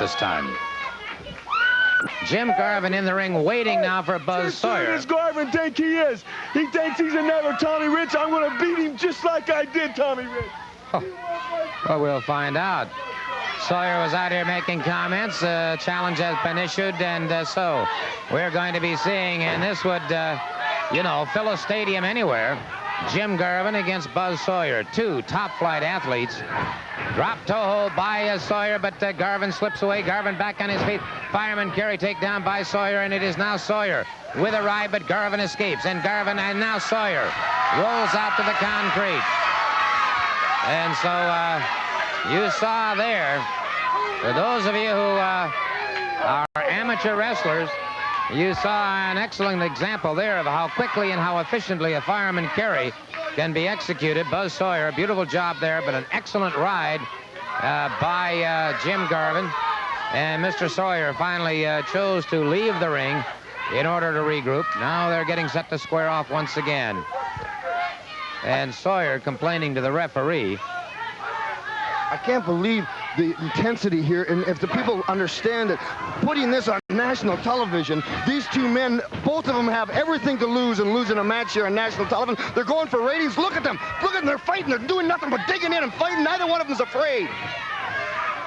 this time. Jim Garvin in the ring waiting now for Buzz Sawyer. Who does Garvin think he is? He thinks he's another Tommy Rich. I'm going to beat him just like I did Tommy Rich. Oh. Well, we'll find out. Sawyer was out here making comments. Challenge has been issued, and so we're going to be seeing, and this would, you know, fill a stadium anywhere. Jim Garvin against Buzz Sawyer, two top-flight athletes. Drop toe hold by Sawyer, but Garvin slips away. Garvin back on his feet. Fireman carry takedown by Sawyer, and it is now Sawyer with a ride, but Garvin escapes. And Garvin, and now Sawyer rolls out to the concrete. And so you saw there, for those of you who are amateur wrestlers, you saw an excellent example there of how quickly and how efficiently a fireman carry can be executed. Buzz Sawyer, a beautiful job there, but an excellent ride by Jim Garvin. And Mr. Sawyer finally chose to leave the ring in order to regroup. Now they're getting set to square off once again. And Sawyer complaining to the referee. I can't believe the intensity here, and if the people understand it, putting this on national television, these two men, both of them have everything to lose and losing a match here on national television. They're going for ratings. Look at them. Look at them. They're fighting. They're doing nothing but digging in and fighting. Neither one of them is afraid.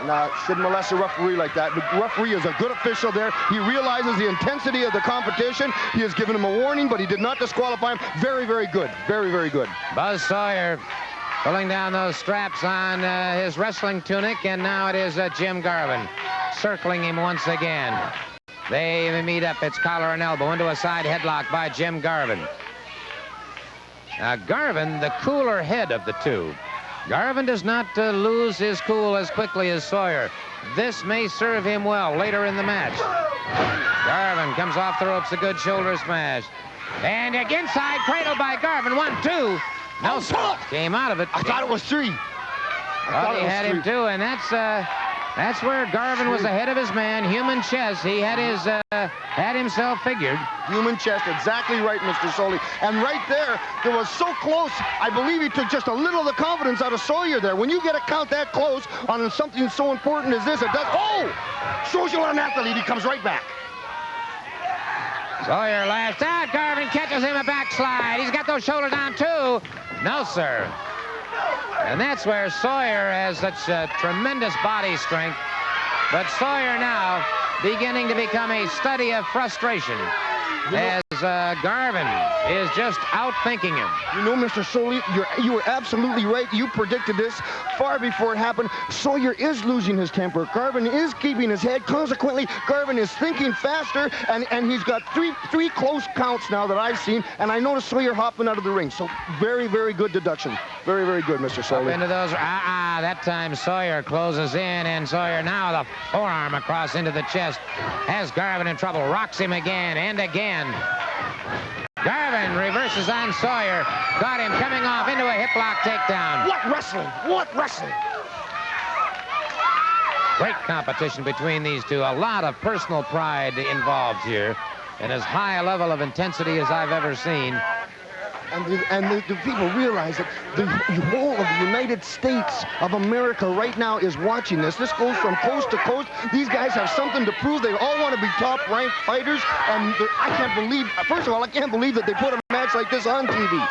Now, shouldn't molest a referee like that. The referee is a good official there. He realizes the intensity of the competition. He has given him a warning, but he did not disqualify him. Very, very good. Very, very good. Buzz Sawyer pulling down those straps on his wrestling tunic, and now it is Jim Garvin circling him once again. They meet up. It's collar and elbow into a side headlock by Jim Garvin. Garvin, the cooler head of the two. Garvin does not lose his cool as quickly as Sawyer. This may serve him well later in the match. Garvin comes off the ropes, a good shoulder smash. And inside cradle by Garvin, 1-2. No, sir. Came out of it. I thought it was three. Well, he had him too, and that's where Garvin was ahead of his man. Human chest. He had himself figured. Human chest, exactly right, Mr. Solie. And right there, it was so close. I believe he took just a little of the confidence out of Sawyer there. When you get a count that close on something so important as this, it does. Oh! Shows you what an athlete. He comes right back. Sawyer lashed out. Garvin catches him a backslide. He's got those shoulders down too. No, sir. And that's where Sawyer has such tremendous body strength. But Sawyer now beginning to become a study of frustration as Garvin is just outthinking him. You know, Mr. Solie, you were absolutely right. You predicted this far before it happened. Sawyer is losing his temper. Garvin is keeping his head. Consequently, Garvin is thinking faster, and he's got three close counts now that I've seen, and I noticed Sawyer hopping out of the ring. So very, very good deduction. Very, very good, Mr. Solie. Up into those, that time Sawyer closes in, and Sawyer now the forearm across into the chest. Has Garvin in trouble, rocks him again and again. Garvin reverses on Sawyer. Got him coming off into a hip lock takedown. What wrestling! What wrestling! Great competition between these two. A lot of personal pride involved here, and as high a level of intensity as I've ever seen. And the people realize that the whole of the United States of America right now is watching this. This goes from coast to coast. These guys have something to prove. They all want to be top-ranked fighters. And I can't believe, first of all, I can't believe that they put a match like this on TV.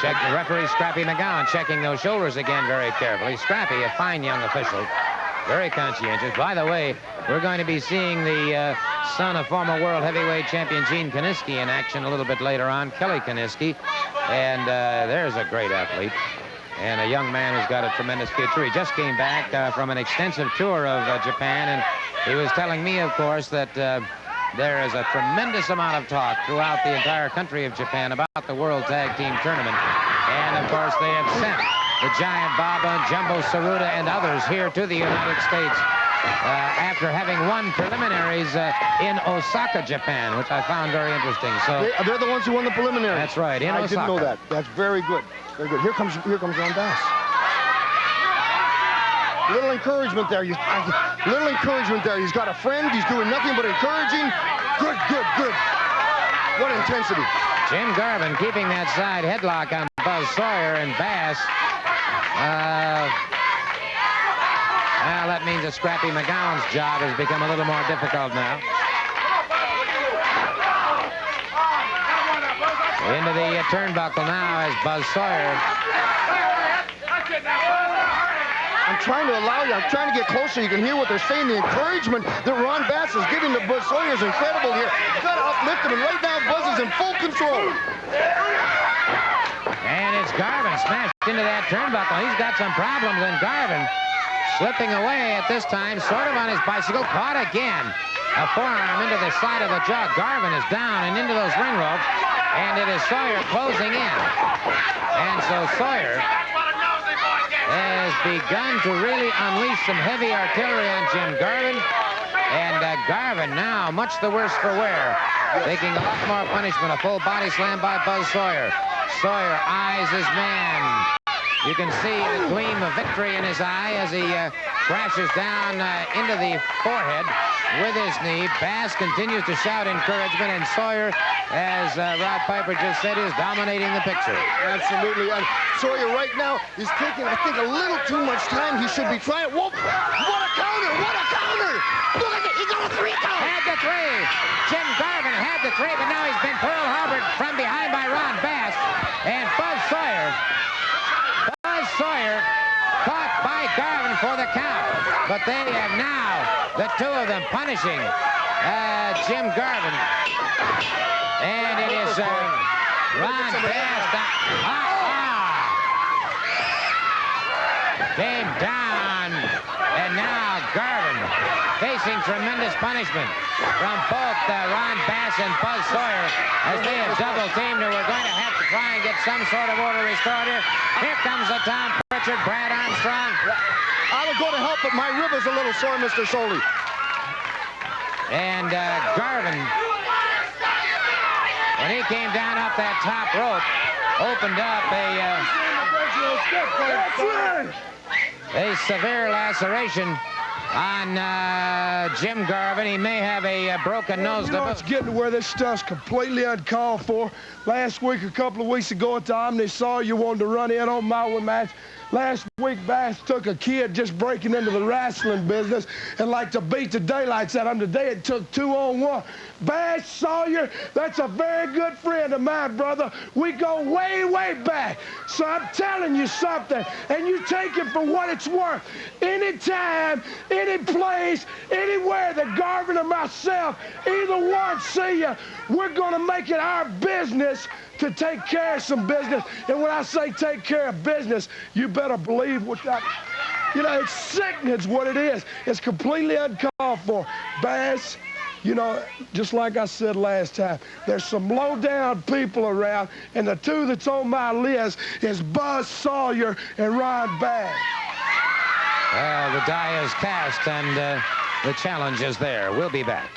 Check the referee, Scrappy McGowan, checking those shoulders again very carefully. Scrappy, a fine young official. Very conscientious. By the way, we're going to be seeing the son of former world heavyweight champion Gene Kiniski in action a little bit later on, Kelly Kiniski. And there's a great athlete and a young man who's got a tremendous future. He just came back from an extensive tour of Japan, and he was telling me, of course, that there is a tremendous amount of talk throughout the entire country of Japan about the World Tag Team Tournament. And, of course, they have sent the Giant Baba, Jumbo Tsuruta, and others here to the United States after having won preliminaries in Osaka, Japan, which I found very interesting. So they're the ones who won the preliminaries. That's right, in Osaka. I didn't know that. That's very good. Very good. Here comes Ron Bass. Little encouragement there. Little encouragement there. He's got a friend. He's doing nothing but encouraging. Good, good, good. What intensity. Jim Garvin keeping that side headlock on Buzz Sawyer, and Bass Well, that means that Scrappy McGowan's job has become a little more difficult now. Into the turnbuckle now as Buzz Sawyer. I'm trying to allow you. I'm trying to get closer. You can hear what they're saying. The encouragement that Ron Bass is giving to Buzz Sawyer is incredible here. You've got to uplift him, and right now Buzz is in full control. And it's Garvin smashed into that turnbuckle. He's got some problems, and Garvin slipping away at this time, sort of on his bicycle, caught again. A forearm into the side of the jaw. Garvin is down and into those ring ropes, and it is Sawyer closing in. And so Sawyer has begun to really unleash some heavy artillery on Jim Garvin. And Garvin now, much the worse for wear, taking a lot more punishment. A full body slam by Buzz Sawyer. Sawyer eyes his man. You can see the gleam of victory in his eye as he crashes down into the forehead with his knee. Bass continues to shout encouragement, and Sawyer, as Rod Piper just said, is dominating the picture. Absolutely. Sawyer right now is taking, I think, a little too much time. He should be trying. Whoa! What a counter! What a counter! Look at it! He got a 3 count! Had the 3. Jim Garvin had the 3, but now he's been Pearl Harbored from behind by Ron Bass. And Buzz Sawyer caught by Garvin for the count. But they have now, the two of them, punishing Jim Garvin. And it is Ron Bass came down. And now Garvin facing tremendous punishment from both Ron Bass and Buzz Sawyer as they have double teamed, and we're going to have to try and get some sort of order restored here. Here comes the Tom Pritchard, Brad Armstrong. I would go to help, but my rib is a little sore, Mr. Solie. And Garvin, when he came down off that top rope, opened up a severe laceration on Jim Garvin. He may have a broken nose. You know, it's getting to where this stuff's completely uncalled for. Last week, a couple of weeks ago at the Omni Sawyer, you wanted to run in on my match. Last week, Bass took a kid just breaking into the wrestling business and like to beat the daylights out of him. Today, it took 2-on-1. Bass Sawyer, that's a very good friend of mine, brother. We go way, way back. So I'm telling you something, and you take it for what it's worth. Anytime, any place, anywhere that Garvin or myself, either one see you, we're going to make it our business to take care of some business. And when I say take care of business, you better believe what that, you know, it's sickening is what it is. It's completely uncalled for. Bass, you know, just like I said last time, there's some low-down people around, and the two that's on my list is Buzz Sawyer and Ron Bass. Well, the die is cast, and the challenge is there. We'll be back.